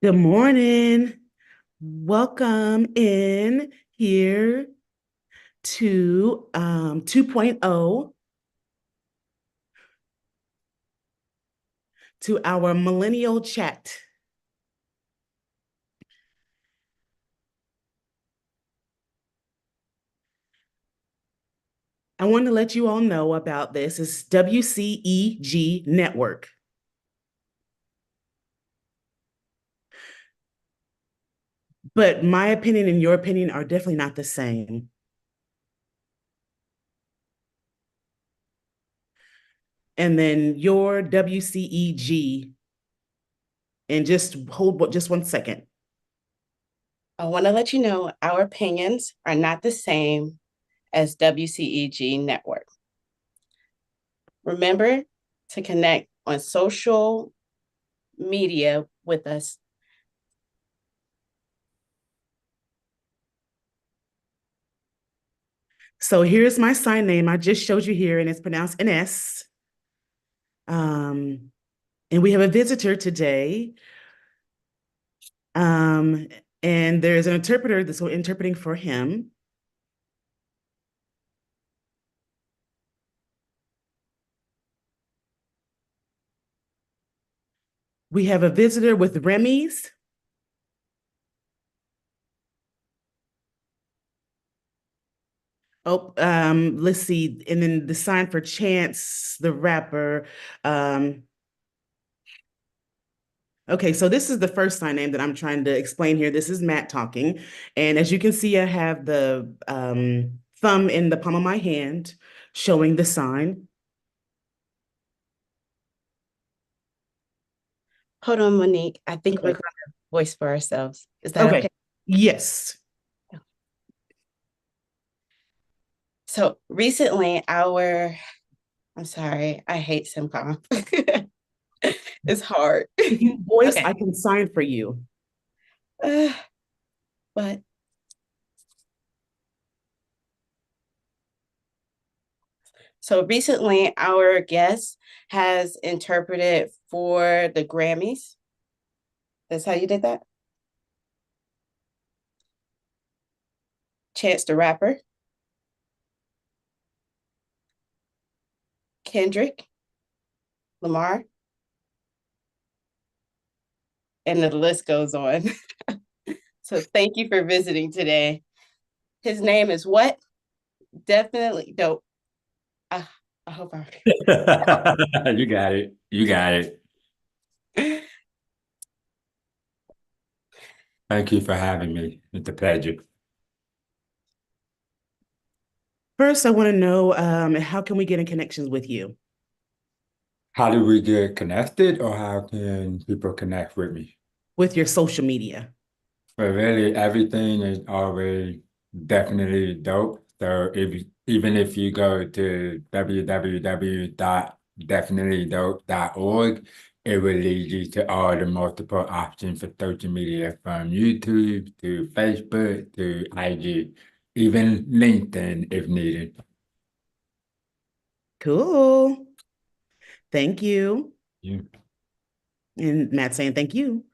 Good morning. Welcome in here to 2.0 to our Millennial chat. I want to let you all know about this. It's WCEG Network. But my opinion and your opinion are definitely not the same. And then your WCEG, and just hold just 1 second. I want to let you know our opinions are not the same as WCEG Network. Remember to connect on social media with us. So here's my sign name. I just showed you here, and it's pronounced Enesse. And we have a visitor today. Um, and there's an interpreter that's interpreting for him. We have a visitor with Remy's. Oh, let's see. And then the sign for Chance, the rapper. Okay, so this is the first sign name that I'm trying to explain here. This is Matt talking. And as you can see, I have the thumb in the palm of my hand showing the sign. Hold on, Monique. I think Okay. we're going to voice for ourselves. Is that Okay. okay? Yes. So recently, I'm sorry, I hate SimCom. It's hard. If you voice, Okay. I can sign for you. Uh, but so recently, our guest has interpreted for the Grammys. That's how you did that? Chance the Rapper, Kendrick Lamar, and the list goes on. So thank you for visiting today. His name is what? Definitely dope. I hope I. You got it. You got it. Thank you for having me. It's a pleasure. First, I want to know how can we get in connections with you? How do we get connected, or how can people connect with me? With your social media. But really, everything is always definitely dope. So even if you go to www.definitelydope.org, it will lead you to all the multiple options for social media, from YouTube to Facebook to IG, even LinkedIn if needed. Cool. Thank you. You. And Matt saying thank you.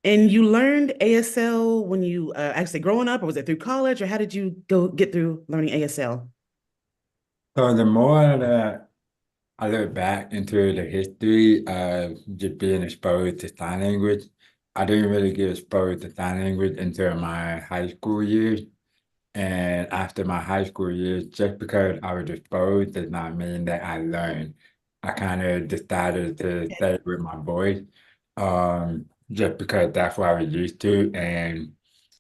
And you learned ASL when you actually growing up, or was it through college, or how did you go get through learning ASL? So the more that I look back into the history of just being exposed to sign language, I didn't really get exposed to sign language until my high school years. And after my high school years, just because I was exposed does not mean that I learned. I kind of decided to stay with my voice, just because that's what I was used to, and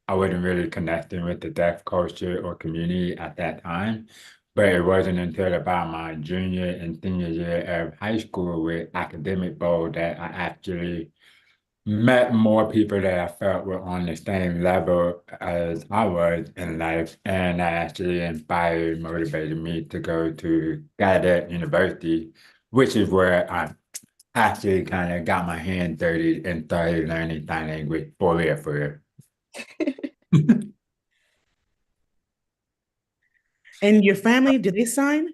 I wasn't really connecting with the deaf culture or community at that time. But it wasn't until about my junior and senior year of high school with academic bowl that I actually met more people that I felt were on the same level as I was in life, and that actually inspired, motivated me to go to Gallaudet University, which is where I actually kind of got my hand dirty and started learning sign language for real, for real. And your family, did they sign?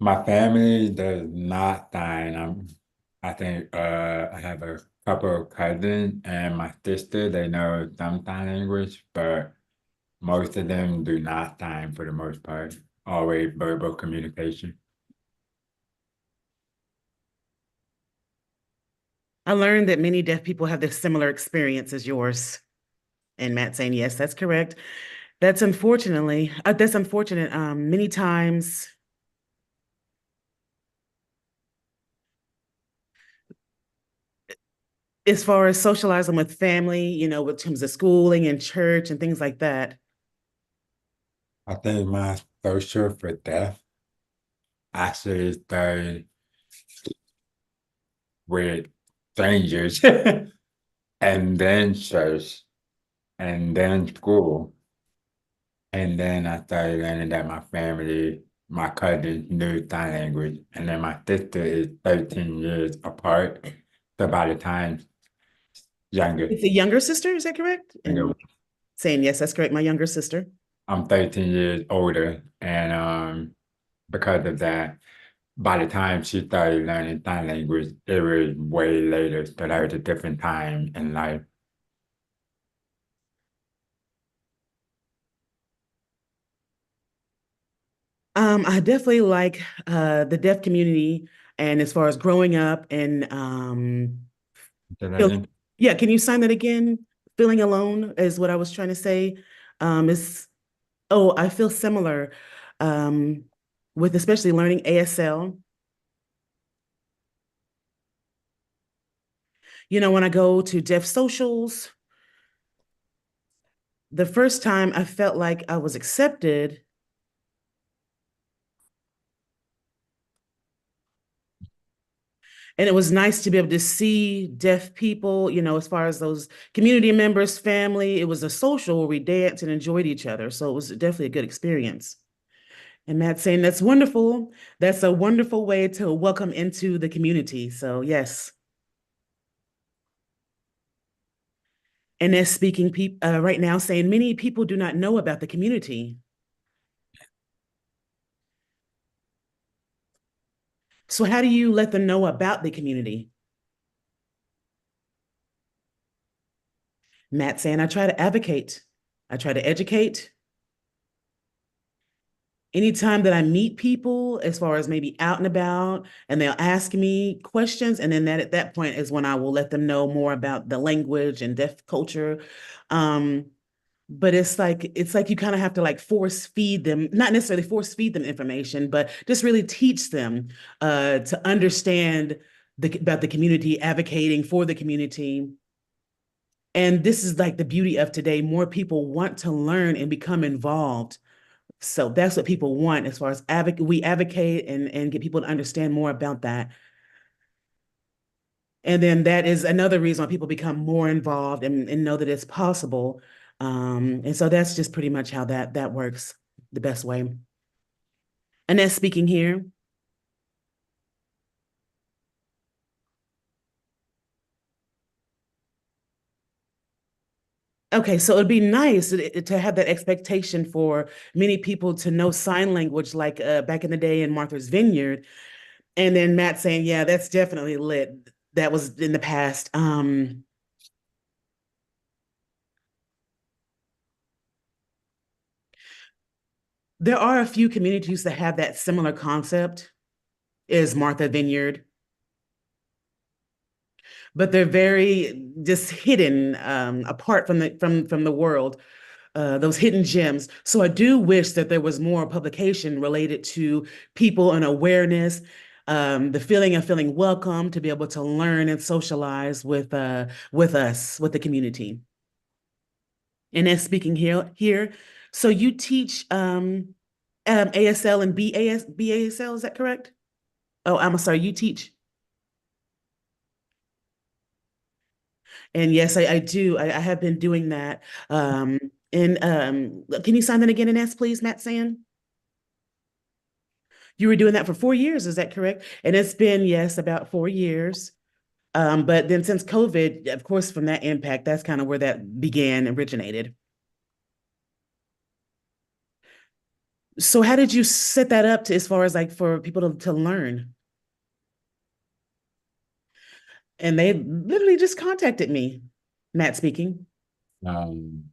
My family does not sign. I think I have a couple of cousins and my sister, they know some sign language, but most of them do not sign for the most part. Always verbal communication. I learned that many deaf people have this similar experience as yours. And Matt saying, yes, that's correct. That's unfortunate. Many times, as far as socializing with family, with terms of schooling and church and things like that. I think my social for deaf actually started with strangers and then church and then school. And then I started learning that my family, my cousins knew sign language. And then my sister is 13 years apart. So by the time younger, It's a younger sister, is that correct? younger, And saying, yes, that's correct, my younger sister. I'm 13 years older. And because of that, by the time she started learning sign language, it was way later. So that was a different time in life. I definitely like the deaf community, and as far as growing up and So that feel, in- yeah, can you sign that again? Feeling alone is what I was trying to say. Is Oh, I feel similar um, with especially learning ASL. When I go to deaf socials, the first time I felt like I was accepted. And it was nice to be able to see deaf people, as far as those community members, family. It was a social where we danced and enjoyed each other. So it was definitely a good experience. And Matt saying that's wonderful. That's a wonderful way to welcome into the community. So yes. And as speaking right now saying many people do not know about the community. So how do you let them know about the community? Matt saying, I try to advocate. I try to educate. Anytime that I meet people, as far as maybe out and about, and they'll ask me questions, and then that at that point is when I will let them know more about the language and deaf culture. Um, but it's like you kind of have to like force feed them, not necessarily force feed them information, but just really teach them to understand about the community, advocating for the community. And this is like the beauty of today. More people want to learn and become involved. So that's what people want as far as we advocate and get people to understand more about that. And then that is another reason why people become more involved and know that it's possible. And so that's just pretty much how that works the best way. Annette speaking here. Okay, so it'd be nice to have that expectation for many people to know sign language, like back in the day in Martha's Vineyard. And then Matt saying, yeah, that's definitely lit. That was in the past. There are a few communities that have that similar concept as Martha Vineyard, but they're very just hidden apart from the world. Those hidden gems. So I do wish that there was more publication related to people and awareness, the feeling of feeling welcome to be able to learn and socialize with us, with the community. And then speaking here. So you teach ASL and BASL, is that correct? Oh, I'm sorry, you teach. And yes, I do. I have been doing that. And can you sign that again and ask, please, Matt Sand? You were doing that for 4 years, is that correct? And it's been, yes, about 4 years. But then since COVID, of course, from that impact, that's kind of where that began, originated. So how did you set that up to as far as like for people to learn? And they literally just contacted me. Matt speaking. Um,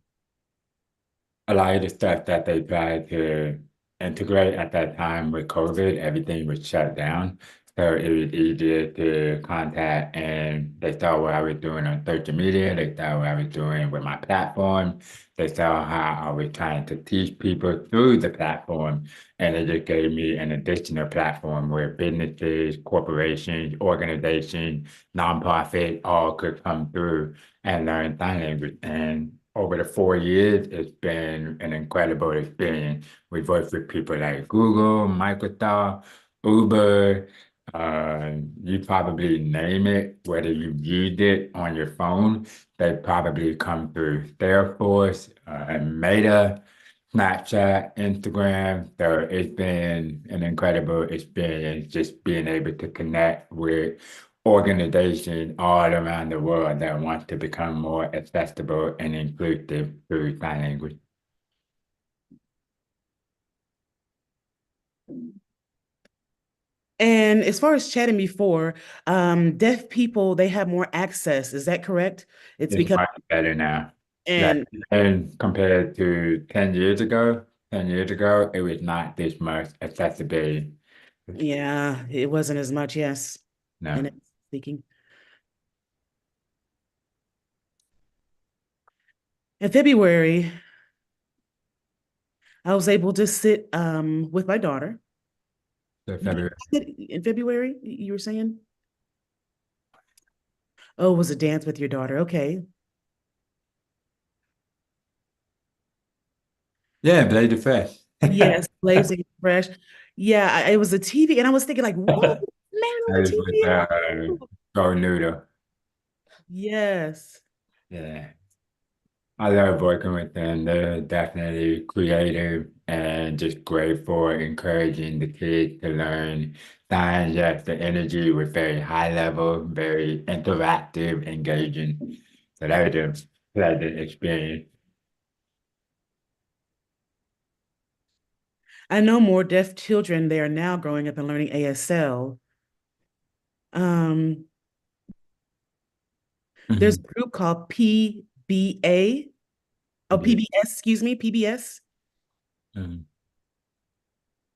a lot of the stuff that they tried to integrate at that time with COVID, everything was shut down. So it was easier to contact, and they saw what I was doing on social media. They saw what I was doing with my platform. They saw how I was trying to teach people through the platform. And it just gave me an additional platform where businesses, corporations, organizations, nonprofits all could come through and learn sign language. And over the 4 years, it's been an incredible experience. We've worked with people like Google, Microsoft, Uber, you probably name it, whether you've used it on your phone, they probably come through Salesforce, and Meta, Snapchat, Instagram. So it's been an incredible experience just being able to connect with organizations all around the world that want to become more accessible and inclusive through sign language. And as far as chatting before, deaf people, they have more access. Is that correct? It's It's because, much better now. Like, and and compared to 10 years ago, it was not this much accessibility. yeah, it wasn't as much, yes. No. And it's speaking. In February, I was able to sit with my daughter. So February. In February, you were saying? Oh, it was a dance with your daughter. Okay. Yeah, Blade the Fresh. Yes, Blazing Fresh. Yeah, it was a TV, and I was thinking, like, what? Man on I the was with TV. Go Noodle. Yes. Yeah. I love working with them. They're definitely creative and just great for encouraging the kids to learn science. Yes, the energy was very high level, very interactive, engaging. So that was a pleasant experience. I know more deaf children, they are now growing up and learning ASL. Um, there's Mhm, a group called PBA, oh, mhm, PBS, excuse me, PBS, mhm.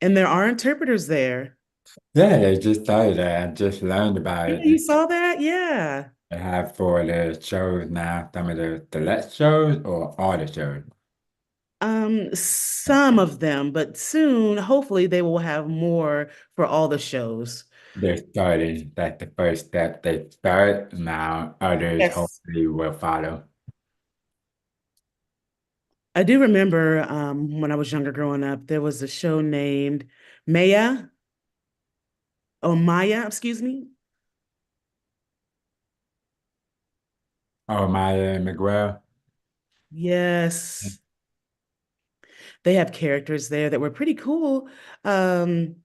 and there are interpreters there. Yeah, they just started that. I just learned about Yeah, it. you saw that? Yeah. They have for the shows now, some of the less shows or all the shows. Some of them, but soon, hopefully, they will have more for all the shows. They're starting. That's the first step. They start now. Others Yes. hopefully will follow. I do remember when I was younger growing up, there was a show named Maya or Maya, excuse me. Oh, Maya Miguel. Yes. They have characters there that were pretty cool. Um,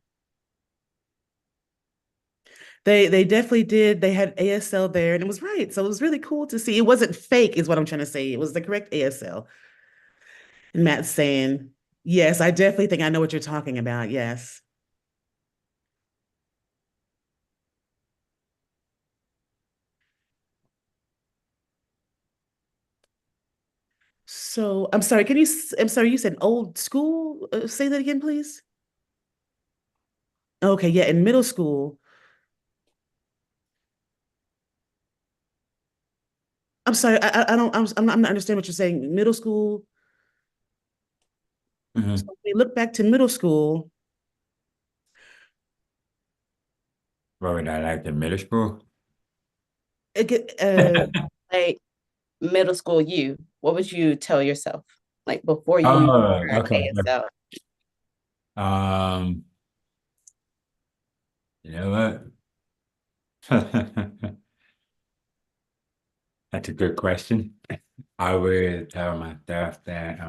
they definitely did. They had ASL there, and it was right. So it was really cool to see. It wasn't fake, is what I'm trying to say. It was the correct ASL. And Matt's saying, yes, I definitely think I know what you're talking about. Yes. So I'm sorry, I'm sorry, you said old school? Say that again, please. Okay, yeah, in middle school. I'm sorry, I don't, I'm not understanding what you're saying. Middle school. So Mhm. we look back to middle school. What would I like in middle school? It get, Like middle school you, what would you tell yourself? Like before you even Oh, learned okay. ASL? Um, you know what? That's a good question. I would tell myself that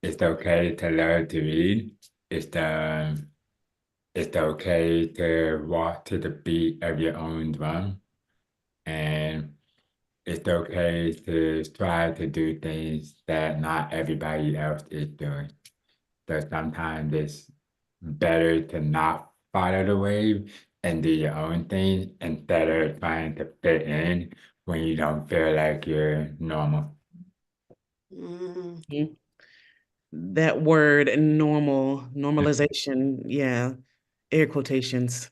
it's okay to learn to read. It's the it's okay to walk to the beat of your own drum, and it's okay to try to do things that not everybody else is doing. So sometimes it's better to not follow the wave and do your own thing instead of trying to fit in when you don't feel like you're normal. Mm. Mhm. That word normalization, yeah, air quotations.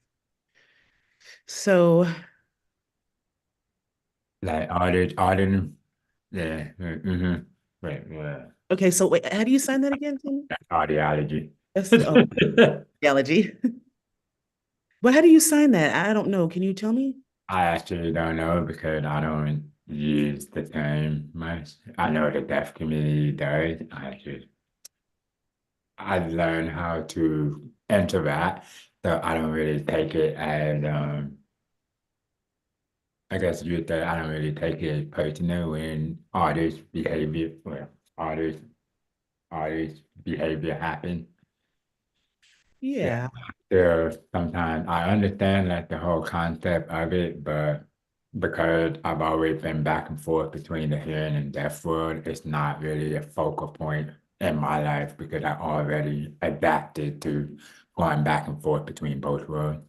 So, Like audit, yeah, right, yeah, okay, so wait, how do you sign that again, Tim? audiology. That's allergy. But how do you sign that? I don't know. Can you tell me? I actually don't know because I don't use the term much. I know the deaf community does. I learned how to interact, so I don't really take it as I guess you would say I don't really take it personal when artist artist behavior happens. Yeah, Yeah. there sometimes I understand like the whole concept of it, but because I've always been back and forth between the hearing and deaf world, it's not really a focal point in my life because I already adapted to going back and forth between both worlds.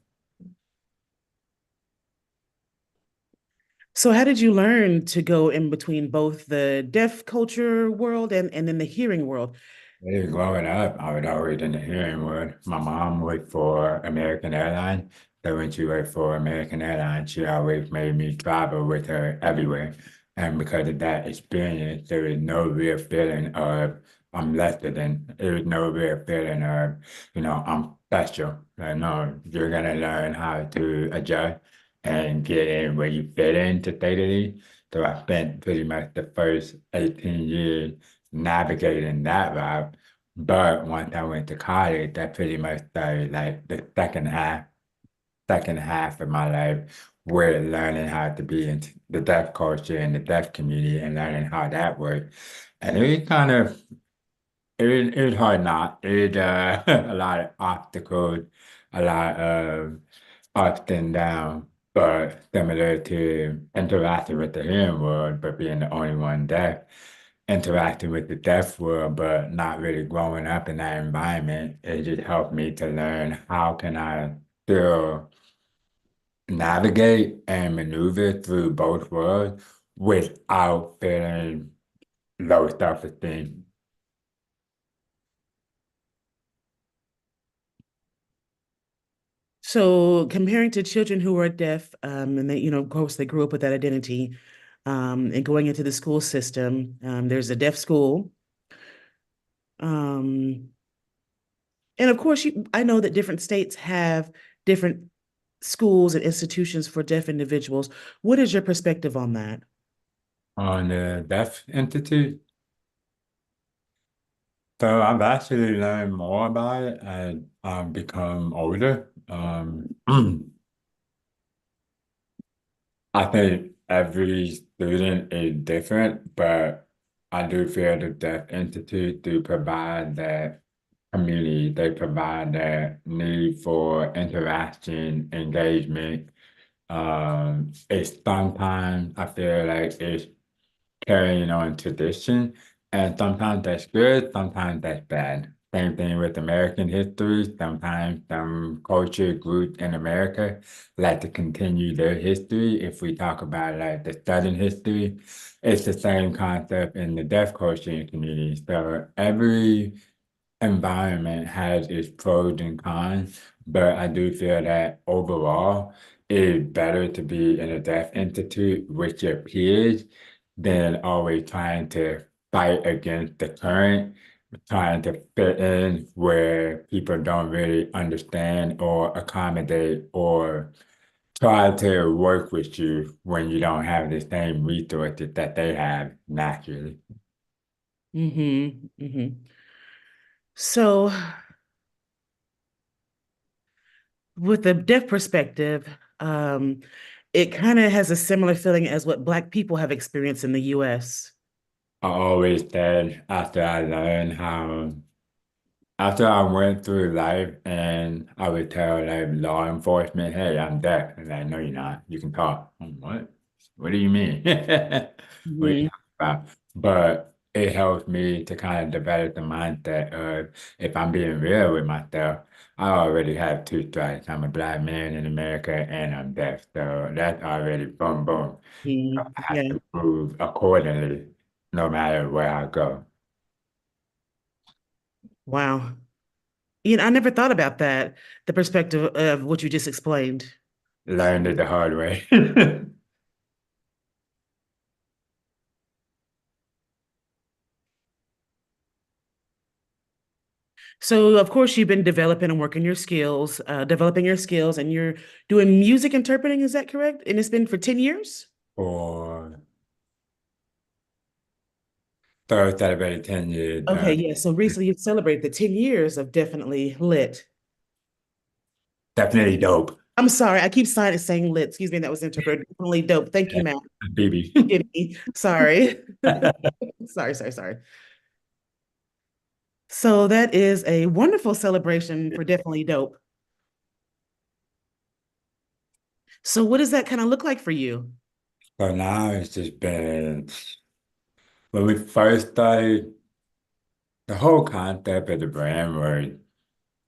So how did you learn to go in between both the deaf culture world and then the hearing world? Really, growing up, I was always in the hearing world. My mom worked for American Airlines. So when she worked for American Airlines, she always made me travel with her everywhere. And because of that experience, there was no real feeling of I'm less than. There was no real feeling of, I'm special. Like, no, you're gonna learn how to adjust and get in where you fit in, to say the least. So I spent pretty much the first 18 years navigating that route. But once I went to college, that pretty much started like the second half of my life where learning how to be in the deaf culture and the deaf community and learning how that works. And it was kind of it was hard not. It a lot of obstacles, a lot of ups and downs, but similar to interacting with the hearing world, but being the only one deaf, interacting with the deaf world, but not really growing up in that environment, it just helped me to learn how can I still navigate and maneuver through both worlds without feeling low self-esteem. So comparing to children who are deaf, and they, of course, they grew up with that identity, and going into the school system, there's a deaf school. Um, and of course, I know that different states have different schools and institutions for deaf individuals. What is your perspective on that? On the Deaf Institute. So I've actually learned more about it as I've become older. I think every student is different, but I do feel the Deaf Institute do provide that community. They provide that need for interaction, engagement. It's sometimes I feel like it's carrying on tradition. And sometimes that's good, sometimes that's bad. Same thing with American history. Sometimes some culture groups in America like to continue their history. If we talk about like the Southern history, it's the same concept in the deaf culture community. So every environment has its pros and cons, but I do feel that overall it's better to be in a deaf institute with your peers than always trying to fight against the current, trying to fit in where people don't really understand or accommodate or try to work with you when you don't have the same resources that they have naturally. Mm-hmm. Mm-hmm. So, with the deaf perspective, it kind of has a similar feeling as what Black people have experienced in the US. I always said after I went through life and I would tell like law enforcement, hey, I'm deaf. And like, no, you're not. You can talk. I'm, what? What do you mean? What are you Mhm. talking about? But it helps me to kind of develop the mindset of if I'm being real with myself, I already have two strikes. I'm a Black man in America and I'm deaf. So that's already boom, boom. I have Yeah. to move accordingly no matter where I go. Wow. I never thought about that, the perspective of what you just explained. Learned it the hard way. So, of course, you've been developing and working your skills, developing your skills, and you're doing music interpreting, is that correct? And it's been for 10 years? For third celebrated 10 years, Okay, yeah. So recently you've celebrated the 10 years of Definitely Lit. definitely dope. I'm sorry, I keep saying lit. Excuse me, that was interpreted. Definitely dope. Thank you, Matt. BB. Forgive me. Sorry. Sorry. So that is a wonderful celebration for Definitely Dope. So what does that kind of look like for you? So now it's just been, when we first started, the whole concept of the brand was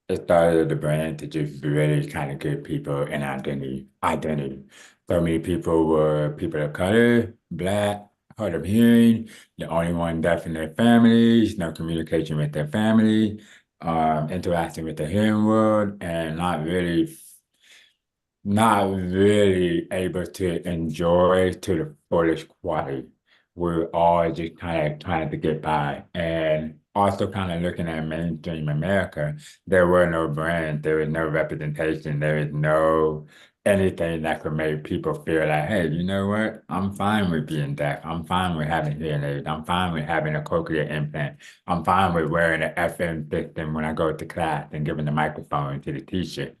it started the brand to just really kind of give people an identity. So many people were people of color, Black, hard of hearing, the only one deaf in their families, no communication with their family, interacting with the hearing world, and not really able to enjoy to the fullest quality. We're all just kind of trying to get by. And also kind of looking at mainstream America, there were no brands, there was no representation, there is no anything that could make people feel like, hey, you know what? I'm fine with being deaf. I'm fine with having hearing aids. I'm fine with having a cochlear implant. I'm fine with wearing an FM system when I go to class and giving the microphone to the teacher.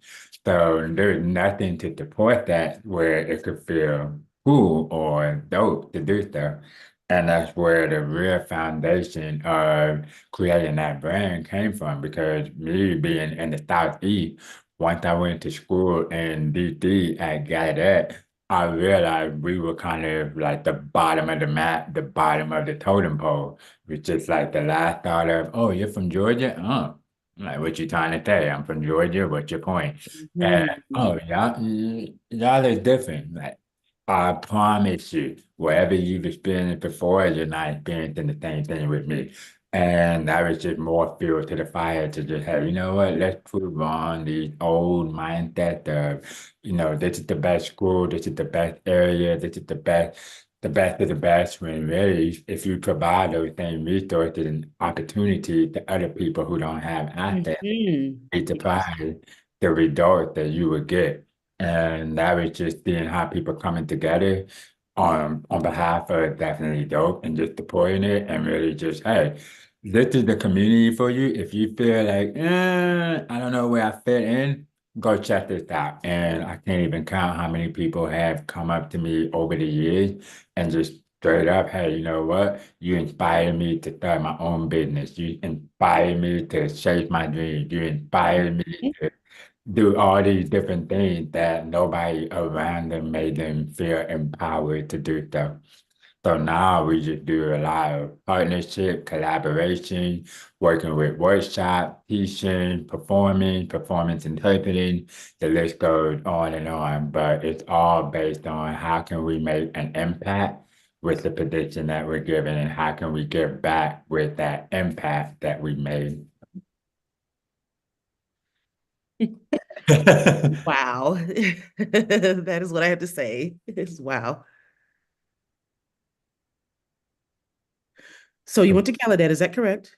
So there's nothing to support that where it could feel cool or dope to do stuff. And that's where the real foundation of creating that brand came from. Because me being in the Southeast, once I went to school in DC at Gallaudet, I realized we were kind of like the bottom of the map, the bottom of the totem pole, which is like the last thought of, oh, you're from Georgia? Oh, like, what you trying to say? I'm from Georgia. What's your point? And Mhm. oh, y'all is different. Like, I promise you, whatever you've experienced before, you're not experiencing the same thing with me. And that was just more fuel to the fire to just have, you know what, let's prove on the old mindset of, this is the best school, this is the best area, this is the best of the best, when really, if you provide those same resources and opportunity to other people who don't have access, Mhm. be surprised the result that you would get. And that was just seeing how people coming together on behalf of Definitely Dope and just supporting it and really just, hey, this is the community for you. If you feel like, I don't know where I fit in, go check this out. And I can't even count how many people have come up to me over the years and just straight up, hey, you know what? You inspired me to start my own business. You inspired me to chase my dreams. You inspired me to do all these different things that nobody around them made them feel empowered to do stuff. So now we just do a lot of partnership, collaboration, working with workshop, teaching, performing, performance interpreting. The list goes on and on, but it's all based on how can we make an impact with the position that we're given and how can we give back with that impact that we made. Wow. That is what I have to say. It's wow. So you went to Gallaudet, is that correct?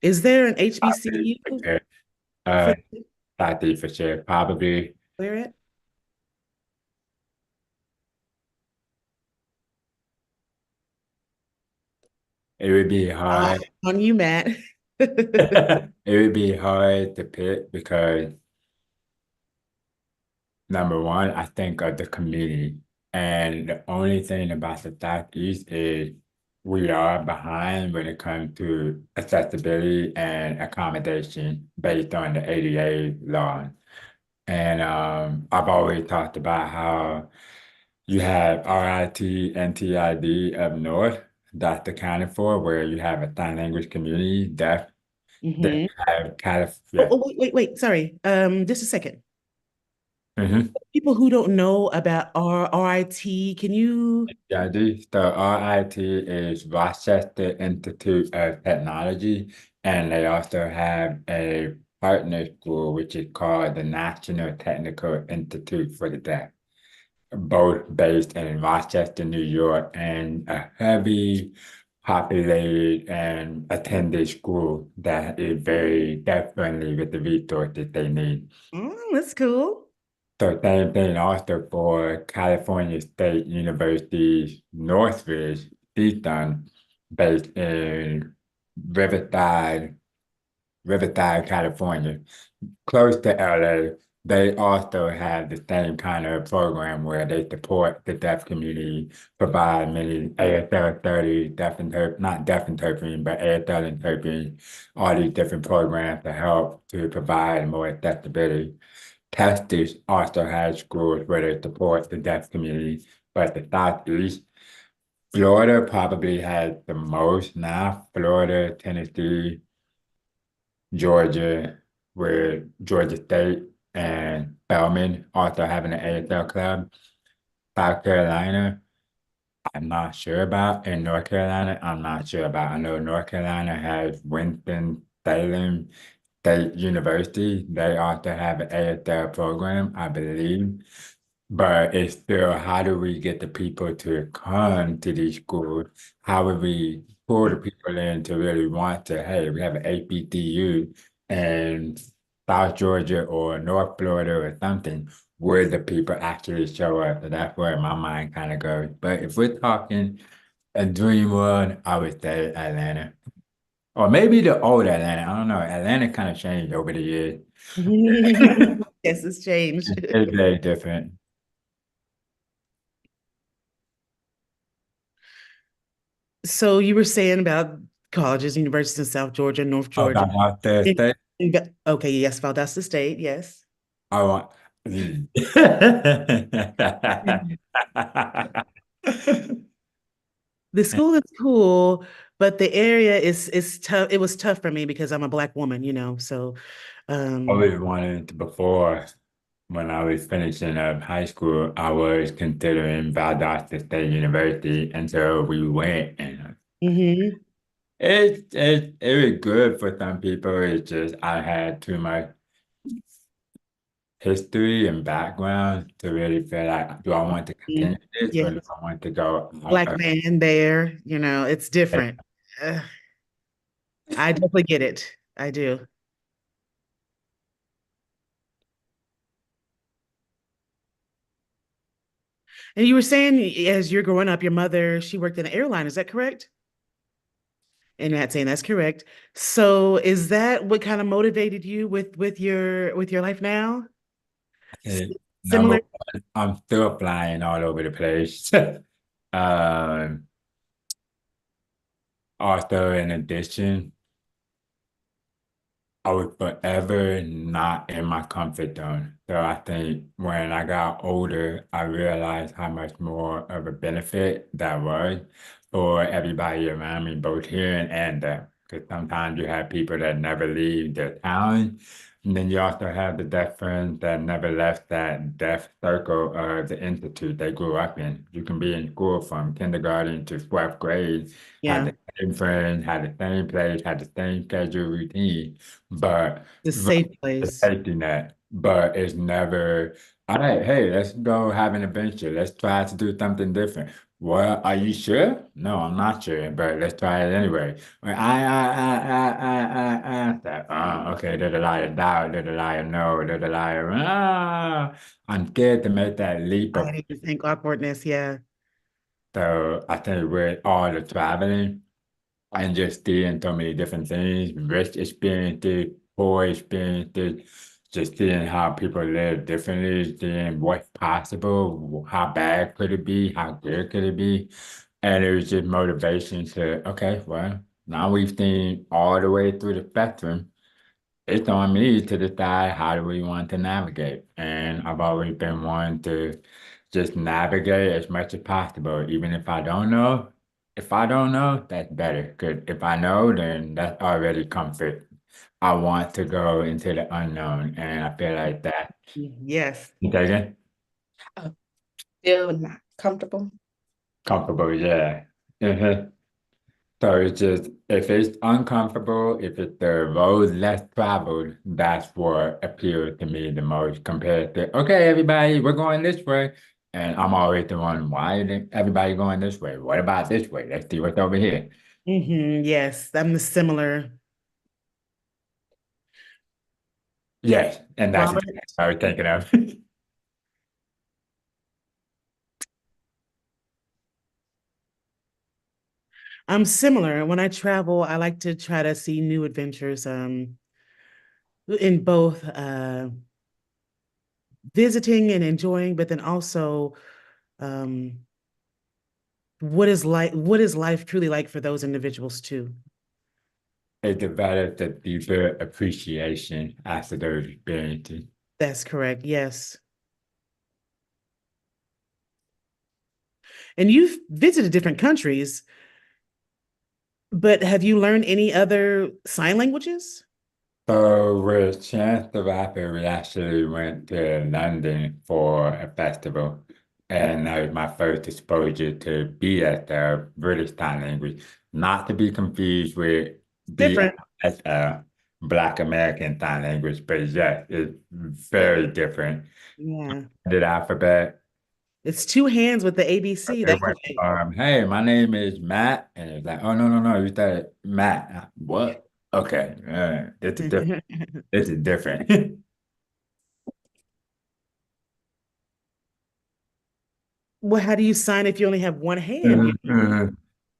Is there an HBCU Uh, for Tati for sure. Probably where at? it would be hard. On you, Matt. It would be hard to pick because number one, I think of the community. And the only thing about the Southeast is we are behind when it comes to accessibility and accommodation based on the ADA law. And I've always talked about how you have RIT and TID up north that's accounted for, where you have a sign language community, deaf, that Hmm. have kind of, Oh, yeah. oh, wait, sorry. Just a second. Mm-hmm. People who don't know about RIT, can you? TID. So RIT is Rochester Institute of Technology, and they also have a partner school, which is called the National Technical Institute for the Deaf, both based in Rochester, New York, and a heavy populated and attended school that is very deaf friendly with the resources they need. Oh, that's cool. So same thing also for California State University's Northridge, Eastern, based in Riverside, Riverside, California, close to LA. They also have the same kind of program where they support the deaf community, provide many ASL 30, not deaf interpreting, but ASL interpreting, all these different programs to help to provide more accessibility. Texas also has schools where they support the deaf community, but the Southeast, Florida probably has the most now. Florida, Tennessee, Georgia, where Georgia State and Spelman also having an ASL club. South Carolina, I'm not sure about. In North Carolina, I'm not sure about. I know North Carolina has Winston-Salem State University. They also have an ASL program, I believe. But it's still, how do we get the people to come to these schools? How would we pull the people in to really want to, hey, we have an APTU in South Georgia or North Florida or something, where the people actually show up? So that's where my mind kind of goes. But if we're talking a dream world, I would say Atlanta. Or maybe the old Atlanta. I don't know. Atlanta kind of changed over the years. Yes, it's changed. It's very different. So you were saying about colleges, universities in South Georgia, North Oh, Georgia. about Thursday? Okay, yes, Valdosta State, yes. I want. The school is cool, but the area is tough. It was tough for me because I'm a Black woman, so I um was wanting to before when I was finishing up high school, I was considering Valdosta State University until we went, and mhm. it was good for some people. It's just I had too much history and background to really feel like, do I want to continue Mhm. this or do Yes. I want to go out Black of man there, it's it? different. Ugh, I definitely get it. I do. And you were saying as you're growing up, your mother, she worked in an airline, is that correct? And Matt saying that's correct. So is that what kind of motivated you with your life now? S- Okay, number Similar? one, I'm still flying all over the place. Um, Also, in addition, I was forever not in my comfort zone. So I think when I got older, I realized how much more of a benefit that was for everybody around me, both here and there. Because sometimes you have people that never leave their town. And then you also have the deaf friends that never left that deaf circle of the institute they grew up in. You can be in school from kindergarten to 12th grade, had Yeah, the same friends, had the same place, had the same schedule routine, but the right, safe the place. safety net, but it's never, all right, hey, let's go have an adventure. Let's try to do something different. Well, are you sure? No, I'm not sure, but let's try it anyway. Well, that, okay, there's a lot of doubt, there's a lot of no, there's a lot of, I'm scared to make that leap I of, didn't even think awkwardness. Yeah. so I think with all the traveling, and just seeing so many different things, rich experiences, poor experiences, just seeing how people live differently, seeing what's possible, how bad could it be, how good could it be. And it was just motivation to, okay, well, now we've seen all the way through the spectrum. it's on me to decide how do we want to navigate. And I've always been one to just navigate as much as possible, even if I don't know. If I don't know, that's better. Because if I know, then that's already comfort. I want to go into the unknown, and I feel like that. Yes. You take it? Feel not comfortable. Comfortable, yeah. Mhm. So it's just if it's uncomfortable, if it's the road less traveled, that's what appeals to me the most compared to, okay, everybody, we're going this way. And I'm always the one, why isn't everybody going this way? What about this way? Let's see what's over here. Yes, I'm the similar. Yes, and that's Robert, exactly what I was thinking of. I'm similar. When I travel, I like to try to see new adventures, in both visiting and enjoying, but then also um, what is life truly like for those individuals too? It developed a deeper appreciation after those experiences. That's correct. Yes. And you've visited different countries, but have you learned any other sign languages? So with Chance the Rapper, we actually went to London for a festival, and that was my first exposure to BSL, British Sign Language, not to be confused with Different. BSL, Black American Sign Language, but yes, it's very different. Yeah. The alphabet, It's two hands with the ABC. it That's went right. from, hey, my name is Matt, and it's like, oh, no, no, no, you said Matt. What? Okay, it's a different, it's a different. Well, how do you sign if you only have one hand? Mhm, mhm.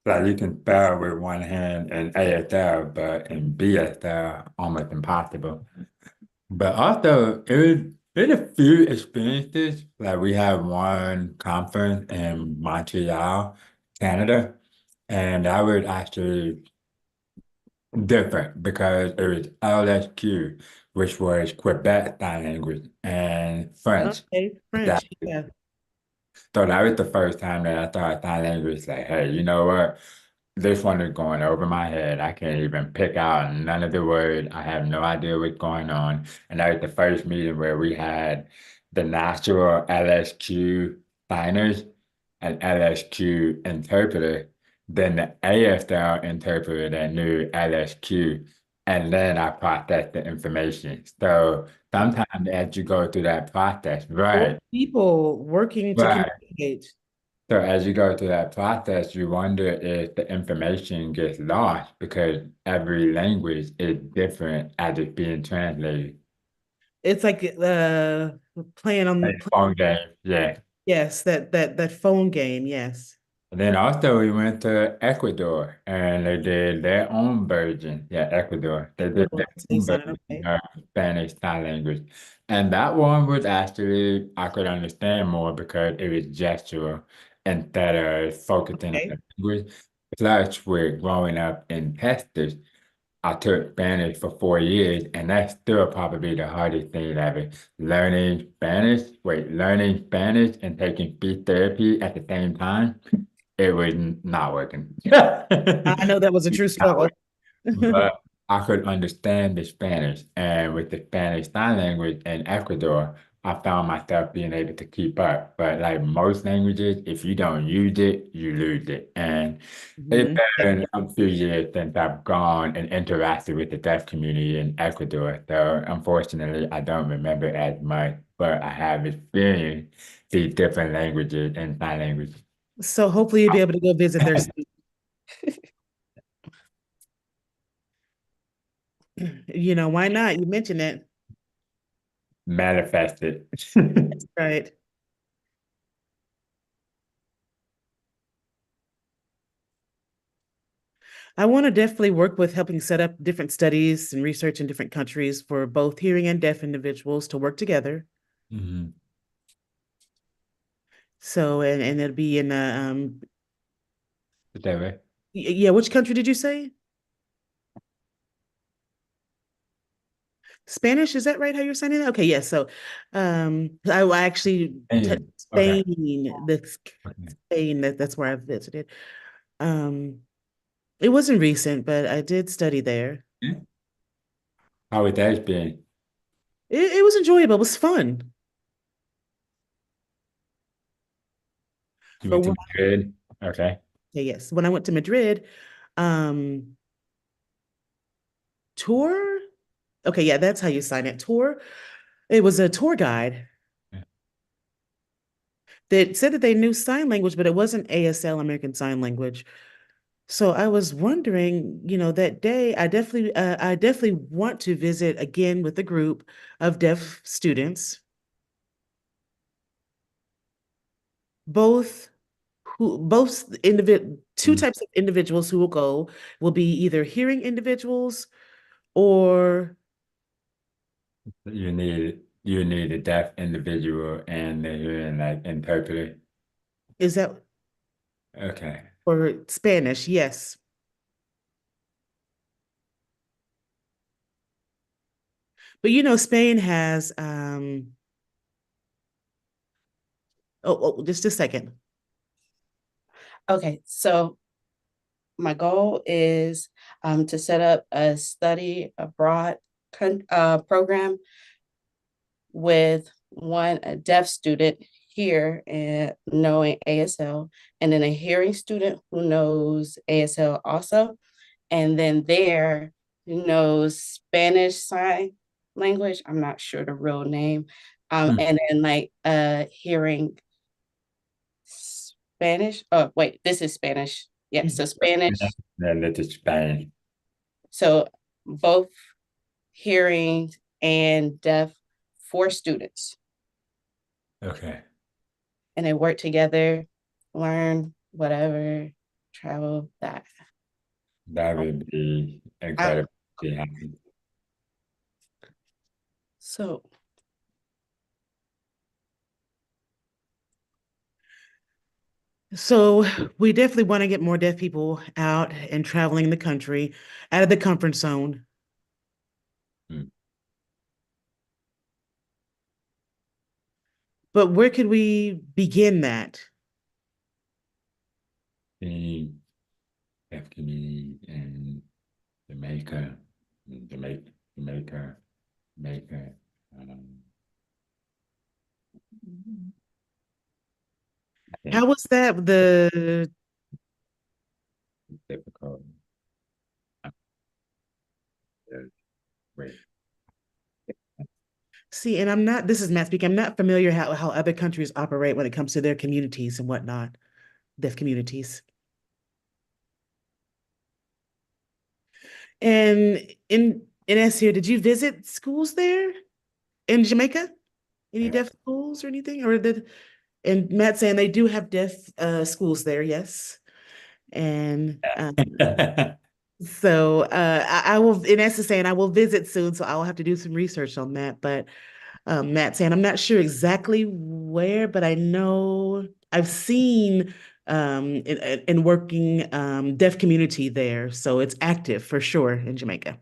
Like you can spell with one hand in ASL, but in BSL, almost impossible. But also, it was a few experiences. Like we had one conference in Montreal, Canada, and that was actually different because it was LSQ, which was Quebec Sign Language, and French. Okay, French. Yeah. So that was the first time that I thought sign language like, hey, you know what? This one is going over my head. I can't even pick out none of the words. I have no idea what's going on. And that was the first meeting where we had the natural LSQ signers and LSQ interpreter, then the ASL interpreter that knew LSQ, and then I processed the information. So sometimes as you go through that process, Four right? people working to Right. communicate. So as you go through that process, you wonder if the information gets lost because every language is different as it's being translated. It's like playing Like on phone game, yeah. yes, that phone game, yes. And then also we went to Ecuador and they did their own version. Yeah, Ecuador. They did Well, their they own sounded version okay. of Spanish Sign Language. And that one was actually, I could understand more because it was gestural instead of focusing on Okay. the language. Plus, with growing up in Texas, I took Spanish for 4 years, and that's still probably the hardest thing ever. Learning Spanish and taking speech therapy at the same time, it was not working. I know that was a true Not struggle. working. But I could understand the Spanish, and with the Spanish Sign Language in Ecuador, I found myself being able to keep up. But like most languages, if you don't use it, you lose it. And it's Mhm. been a few years since I've gone and interacted with the deaf community in Ecuador. So unfortunately, I don't remember as much, but I have experienced these different languages and sign language. So hopefully you'll be able to go visit there soon. You know, why not? You mentioned it. Manifested. Right. I want to definitely work with helping set up different studies and research in different countries for both hearing and deaf individuals to work together. Mhm. So, and it'll be in Is that right? yeah, which country did you say? Spanish, is that right? How you're saying it? Okay, yes. So, I actually touched Okay. Spain. Okay. Spain. That's where I visited. Um, it wasn't recent, but I did study there. Yeah. How would that be? It was enjoyable. It was fun. You But went to Madrid? Okay. yes, when I went to Madrid, um, tour. Okay, yeah, that's how you sign it. Tour. It was a tour guide Yeah. that said that they knew sign language, but it wasn't ASL, American Sign Language. So I was wondering, that day I definitely want to visit again with a group of deaf students, both two Mm. types of individuals who will go will be either hearing individuals or You need a deaf individual and a hearing like interpreter. is that Okay. for Spanish? Yes. But Spain has just a second. Okay, so my goal is to set up a study abroad program with a deaf student here and knowing ASL, and then a hearing student who knows ASL also, and then there who knows Spanish sign language. I'm not sure the real name. Hmm. And then like hearing Spanish. Oh, wait, this is Spanish. Yep, so Spanish. Yeah, that's Spain. So both hearing and deaf for students. Okay. And they work together, learn whatever, travel that. That would be Um, incredible to happen. so So we definitely want to get more deaf people out and traveling the country, out of the comfort zone. Hmm. But where could we begin that? The deaf community in Jamaica, Jamaica, Jamaica, Jamaica. Um, I think How was that? it's difficult. Uh, Wait. See, and this is Matt speaking. I'm not familiar how other countries operate when it comes to their communities and whatnot, deaf communities. And in S here, did you visit schools there in Jamaica? Any deaf schools or anything? And Matt saying they do have deaf schools there, yes. And so I will, in essence, saying I will visit soon, so I will have to do some research on that. But Matt saying I'm not sure exactly where, but I know I've seen in working deaf community there, so it's active for sure in Jamaica.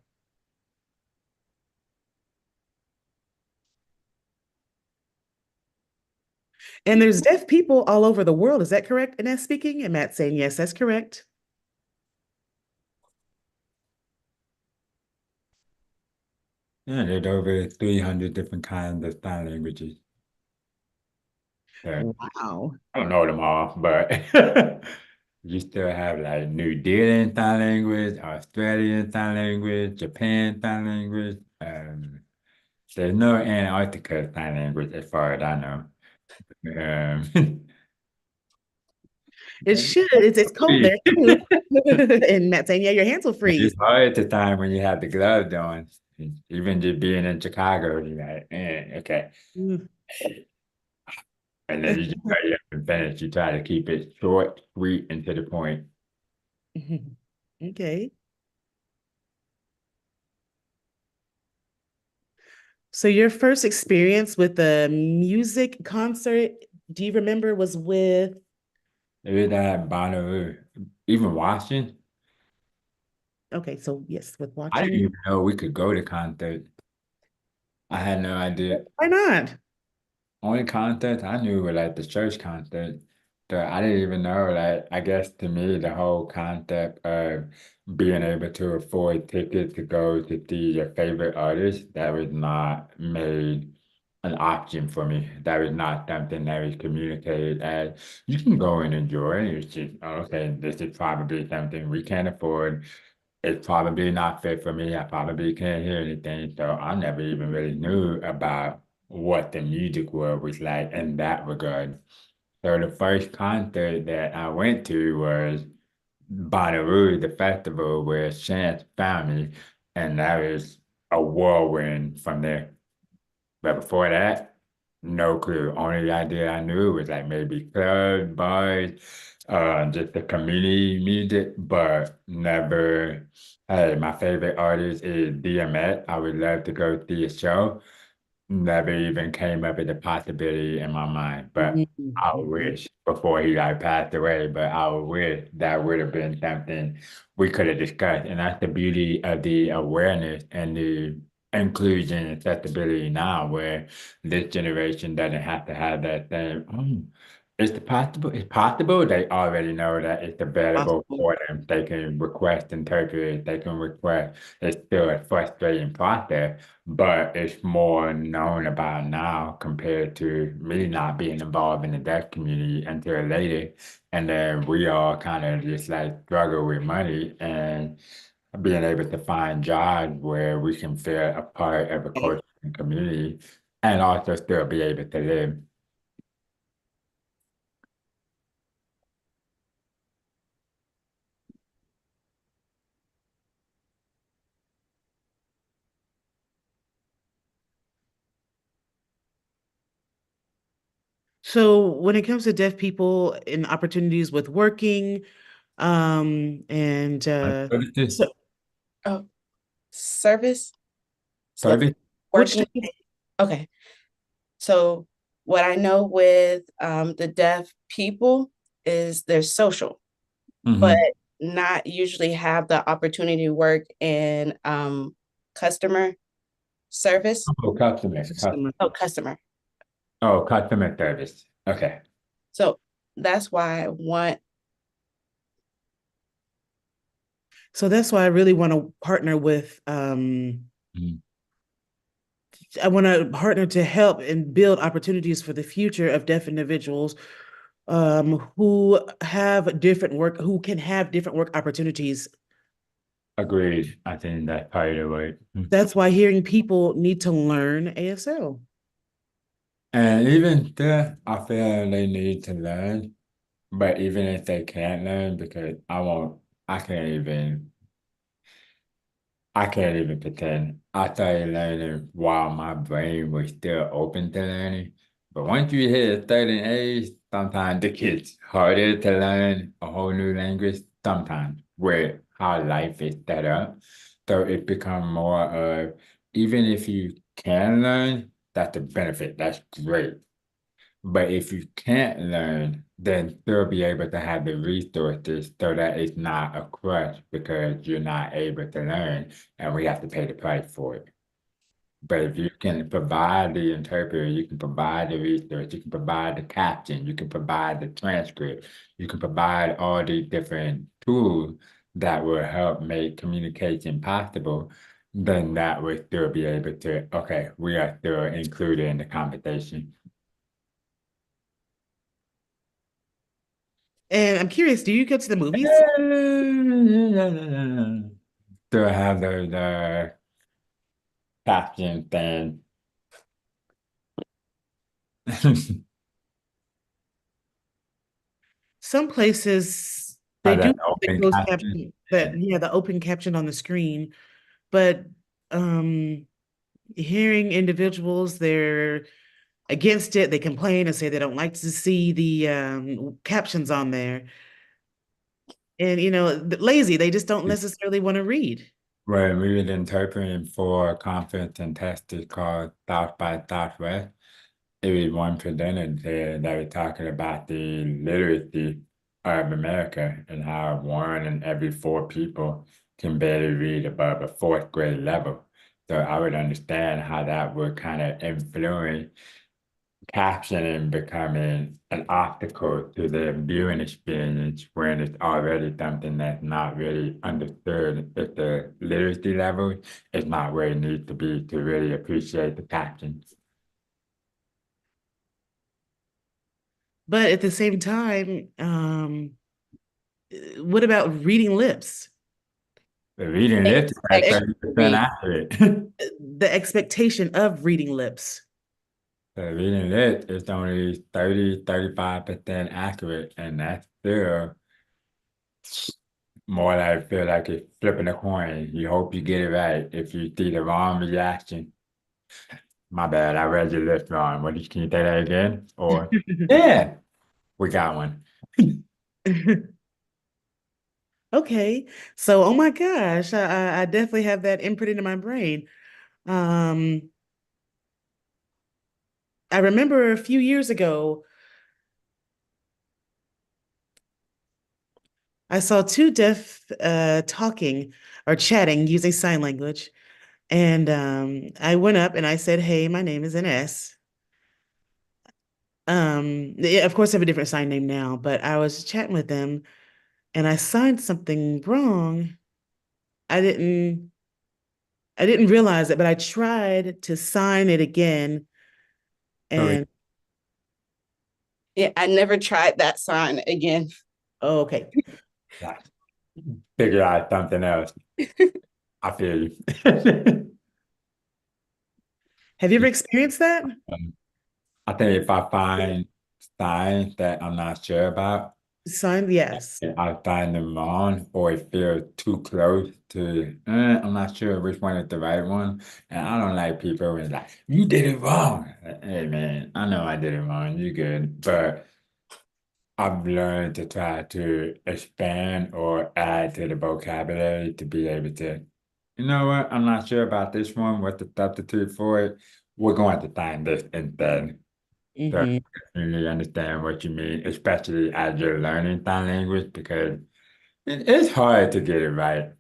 And there's deaf people all over the world. Is that correct? And that's speaking, and Matt saying yes, that's correct. Yeah, there's over 300 different kinds of sign languages. So, Wow. I don't know them all, but you still have like New Zealand sign language, Australian sign language, Japan sign language. There's no Antarctica sign language as far as I know. Um, It should. It's cold there too. And Matt saying, yeah, your hands will freeze. it's hard at the time when you have the gloves on. Even just being in Chicago, you're like, okay. Mm. And then you just hurry up and finish. You try to keep it short, sweet, and to the point. Okay. So your first experience with the music concert, do you remember was with, It was that Bonnaroo. Even watching, okay, so yes, with I didn't watching. even know we could go to concerts. I had no idea. Why not? Only content I knew was like the church content. I didn't even know, like, I guess to me, the whole concept of being able to afford tickets to go to see your favorite artist, that was not made an option for me. That was not something that was communicated as you can go and enjoy. It's just, oh, okay, this is probably something we can't afford. It's probably not fit for me. I probably can't hear anything. So I never even really knew about what the music world was like in that regard. So the first concert that I went to was Bonnaroo, the festival where Chance found me, and that was a whirlwind from there. But before that, no clue. Only idea I knew was like maybe clubs, bars, just the community music, but never. Hey, my favorite artist is DMX. I would love to go see a show. Never even came up with a possibility in my mind, but I Mhm. wish before he like passed away, but I wish that would have been something we could have discussed. And that's the beauty of the awareness and the inclusion and accessibility now, where this generation doesn't have to have that same, it's possible. They already know that it's available Possible. for them. They can request interpreters, they can request, it's still a frustrating process, but it's more known about now compared to me not being involved in the deaf community until later. And then we all kind of just like struggle with money and being able to find jobs where we can feel a part of a culture and community and also still be able to live. So when it comes to deaf people and opportunities with working, and Services, so Oh, service, like service. which working. type Okay. So what I know with the deaf people is they're social, but Mm-hmm. not usually have the opportunity to work in customer service. Oh, customer? Oh, customer. customer service. Okay. So that's why I want. So that's why I really want to partner with Mhm. I want to partner to help and build opportunities for the future of deaf individuals who can have different work opportunities. Agreed. I think that's part of the way. That's why hearing people need to learn ASL. And even there, I feel they need to learn. But even if they can't learn, because I can't even, I can't even pretend. I started learning while my brain was still open to learning. But once you hit a certain age, sometimes it gets harder to learn a whole new language, sometimes with how life is set up. So it becomes more of, even if you can learn, that's a benefit. That's great. But if you can't learn, then still be able to have the resources so that it's not a crush because you're not able to learn and we have to pay the price for it. But if you can provide the interpreter, you can provide the research, you can provide the caption, you can provide the transcript, you can provide all these different tools that will help make communication possible, then that will still be able to, okay, we are still included in the conversation. And I'm curious, do you go to the movies? Still have the caption thing. Some places they Or do that have the open closed caption. caption, that yeah, the open caption on the screen, but um hearing individuals, they're against it, they complain and say they don't like to see the captions on there. And lazy, they just don't necessarily want to read. Where we was interpreting for a conference in Texas called South by Southwest. It was one presenter there that was talking about the literacy of America and how one in every four people can barely read above a fourth grade level. So I would understand how that would kind of influence captioning becoming an obstacle to the viewing experience when it's already something that's not really understood if the literacy level is not where it needs to be to really appreciate the captions. But at the same time, what about reading lips? The reading They list is like expect you to 30% read. accurate. The expectation of reading lips. The reading list is only 35% accurate, and that's still more like feel like it's flipping a coin. You hope you get it right. If you see the wrong reaction, my bad, I read your list wrong. Can you say that again? Or yeah, we got one. Okay. So, oh my gosh, I definitely have that imprinted in my brain. Um, I remember a few years ago, I saw two deaf talking or chatting using sign language. And I went up and I said, "Hey, my name is Enesse." Yeah, of course, I have a different sign name now, but I was chatting with them and I signed something wrong. I didn't I didn't realize it, but I tried to sign it again. So we And Yeah, I never tried that sign again. oh, okay. yeah, figure out something else. I feel you. Have you ever experienced that? I think if I find signs that I'm not sure about, Signed, yes. I find them wrong or it feels too close to, I'm not sure which one is the right one. And I don't like people who's like, you did it wrong. Like, hey man, I know I did it wrong. You good. But I've learned to try to expand or add to the vocabulary to be able to, you know what, I'm not sure about this one, what the substitute for it. We're going to find this instead. So I Hmm. definitely understand what you mean, especially as you're learning sign language, because it's hard to get it right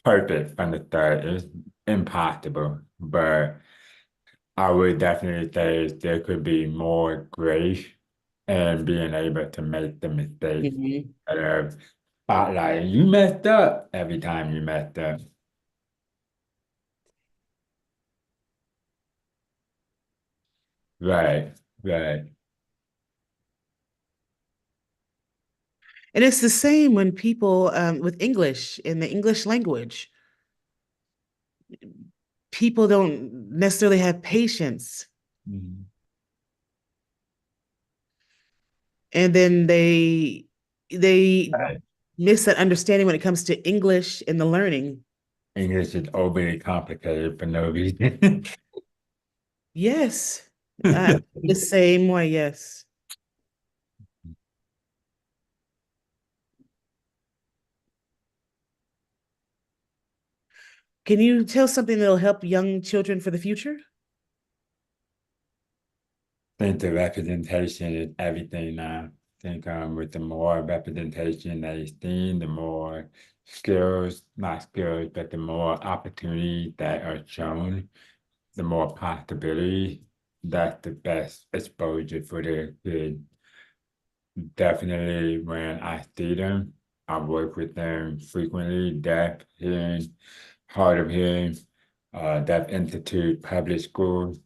perfect from the start. It's impossible. But I would definitely say there could be more grace and being able to make the mistakes Hmm. instead of spotlighting. You messed up every time you messed up. Right, right. And it's the same when people with English in the English language, people don't necessarily have patience. Mhm. And then they Right. miss that understanding when it comes to English and the learning. English is overly complicated for no reason. Yes. The same way, yes. Can you tell something that'll help young children for the future? Think the representation is everything now. I think with the more representation that is seen, the more skills, not skills, but the more opportunities that are shown, the more possibility. That's the best exposure for the kid. Definitely when I see them, I work with them frequently, deaf, hearing, hard of hearing, Deaf Institute, public schools.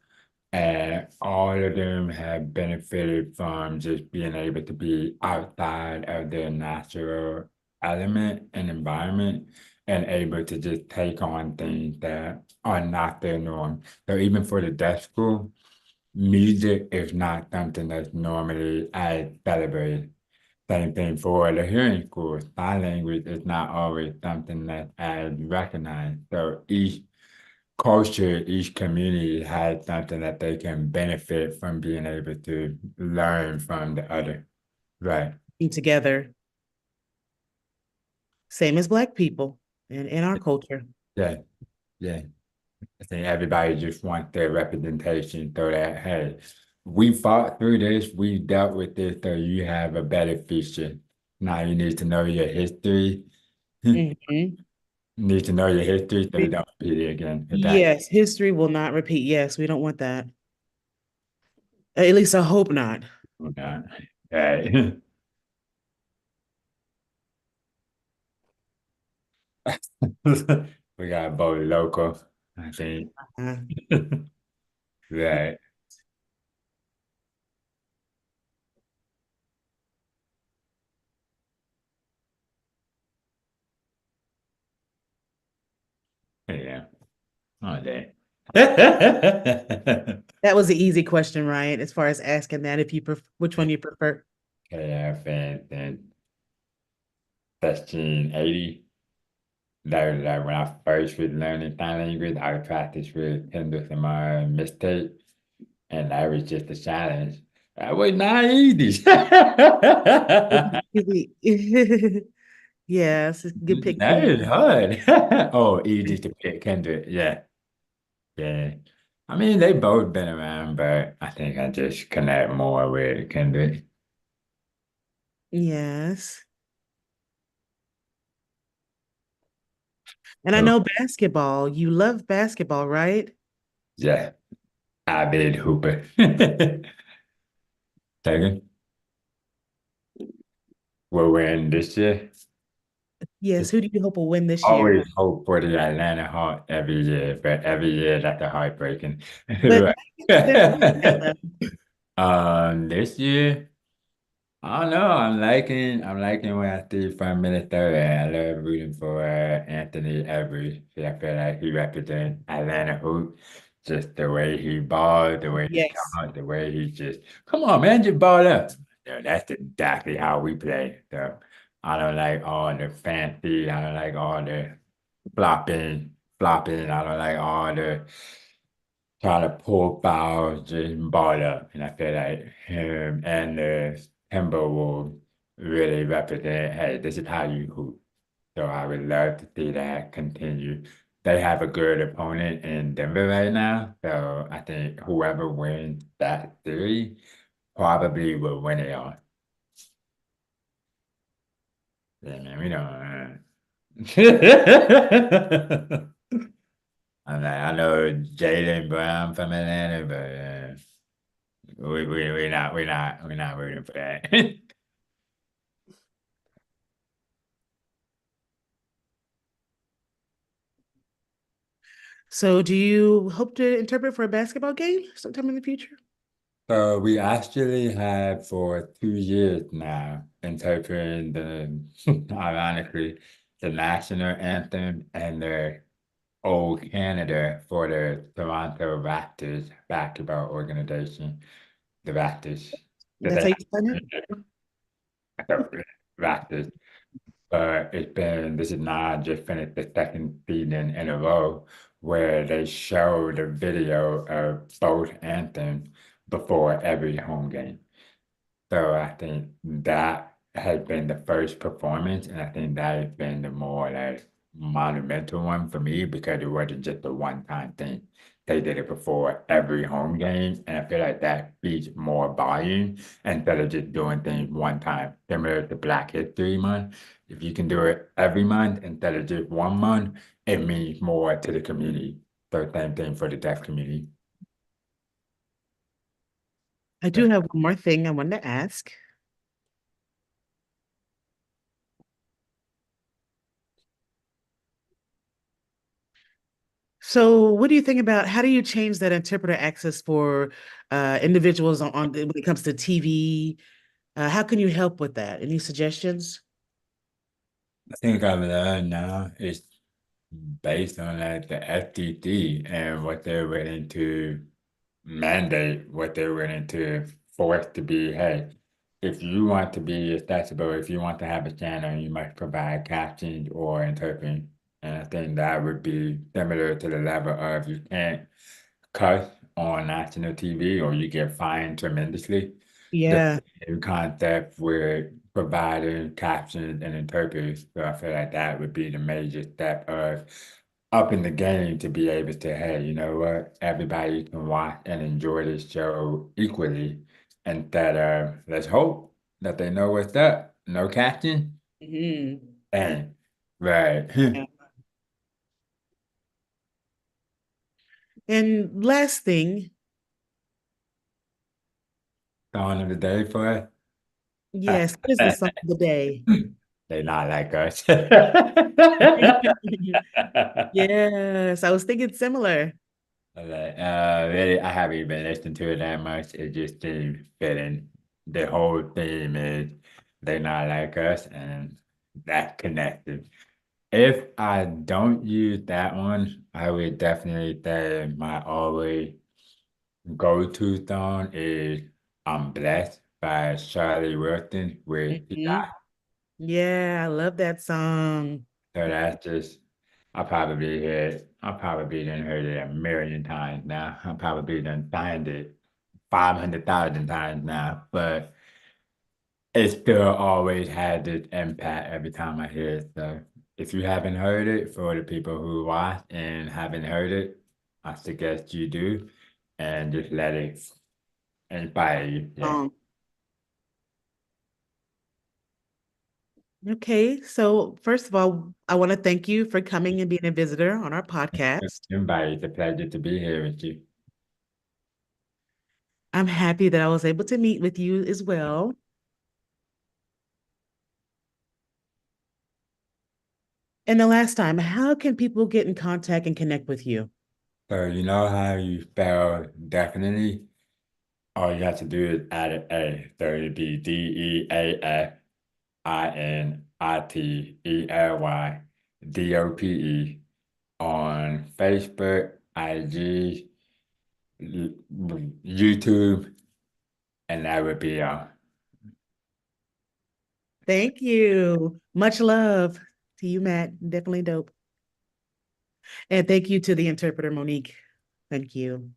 And all of them have benefited from just being able to be outside of their natural element and environment and able to just take on things that are not their norm. So even for the deaf school, music is not something that's normally as celebrated. Same thing for the hearing school. Sign language is not always something that's as recognized. So each culture, each community has something that they can benefit from being able to learn from the other. Right. Together, same as Black people in our culture. Yeah. Yeah. I think everybody just wants their representation so that, hey, we fought through this, we dealt with this, so you have a better future. Now you need to know your history. Mhm. Need to know your history so you don't repeat it again. That Yes, history will not repeat. Yes, we don't want that. At least I hope not. not. Right. We got both local, I think. Uh, Right. Yeah. Oh, dang. that was an easy question, right? As far as asking that, if you prefer, which one you prefer. Yeah, fan then 1680. That was like when I first was learning sign language, I practiced with Kindle some mistake, and that was just a challenge. That was not easy. Yes, it's a good pick. That is hard. Oh, easy to pick Kendrick. Yeah, yeah. I mean, they both been around, but I think I just connect more with Kendrick. Yes. And I So, know basketball. You love basketball, right? yeah, avid hooper. Second, we'll win this year. Yes. Who do you hope will win this year? Always hope for the Atlanta Hawks every year, but every year that's a heartbreaking. But they're winning now, though. This year. I don't know. I'm liking what I see from Minnesota. I love rooting for Anthony Edwards. I feel like he represents Atlanta hoop. Just the way he ball, the way he come Yes. out, the way he just come on, man, just ball up. That's exactly how we play. So I don't like all the fancy. I don't like all the flopping. I don't like all the trying to pull fouls, just ball up. And I feel like him and the Timberwolves really represent, hey, this is how you hoop. So I would love to see that continue. They have a good opponent in Denver right now. So I think whoever wins that series probably will win it all. Yeah, man, we don't. I know Jalen Brown from Atlanta, but we're not rooting for that. So, do you hope to interpret for a basketball game sometime in the future? So we actually have for 2 years now interpreting ironically, the national anthem and the old Canada for the Toronto Raptors basketball organization, the Raptors. That That's they how you sign it? Raptors. This is not just finished the second season in a row where they show the video of both anthems before every home game. So I think that has been the first performance, and I think that has been the more like monumental one for me because it wasn't just a one-time thing. They did it before every home game, and I feel like that speaks more volume instead of just doing things one time. Similar to Black History Month, if you can do it every month instead of just one month, it means more to the community. So same thing for the deaf community. I do have one more thing I wanted to ask. So, what do you think about how do you change that interpreter access for individuals when it comes to TV? How can you help with that? Any suggestions? I think I've learned now is based on like the FTT and what they're willing to mandate, what they're willing to force to be, hey, if you want to be accessible, if you want to have a channel, you must provide captions or interpreting. And I think that would be similar to the level of you can't cuss on national TV or you get fined tremendously. The Yeah, same concept with providing captions and interpreters. So I feel like that would be the major step of upping the game to be able to, hey, you know what? Everybody can watch and enjoy this show equally instead of let's hope that they know what's up. No caption. hmm Dang. Right. Yeah. And last thing, Song of the day for it. yes, what is the song of the day? They not like us. Yes, I was thinking similar. Like, really, I haven't even listened to it that much. It just seems fitting. The whole theme is they not like us, and that's connected. If I don't use that one, I would definitely say my always go-to song is "I'm Blessed" by Charlie Wilson with Mhm. Yeah, I love that song. So that's just, I probably done heard it a million times now. I probably done find it 500,000 times now, but it still always had this impact every time I hear it. So if you haven't heard it, for the people who watch and haven't heard it, I suggest you do and just let it inspire you. Yeah. Song. Okay, so first of all, I want to thank you for coming and being a visitor on our podcast. Everybody, it's a pleasure to be here with you. I'm happy that I was able to meet with you as well. And the last time, how can people get in contact and connect with you? So you know how you spell definitely? All you have to do is add an A. So it'd be DEAFINitelyDOPE on Facebook, IG, YouTube, and that would be Thank you. Much love to you, Matt. Definitely dope. And thank you to the interpreter, Monique. Thank you.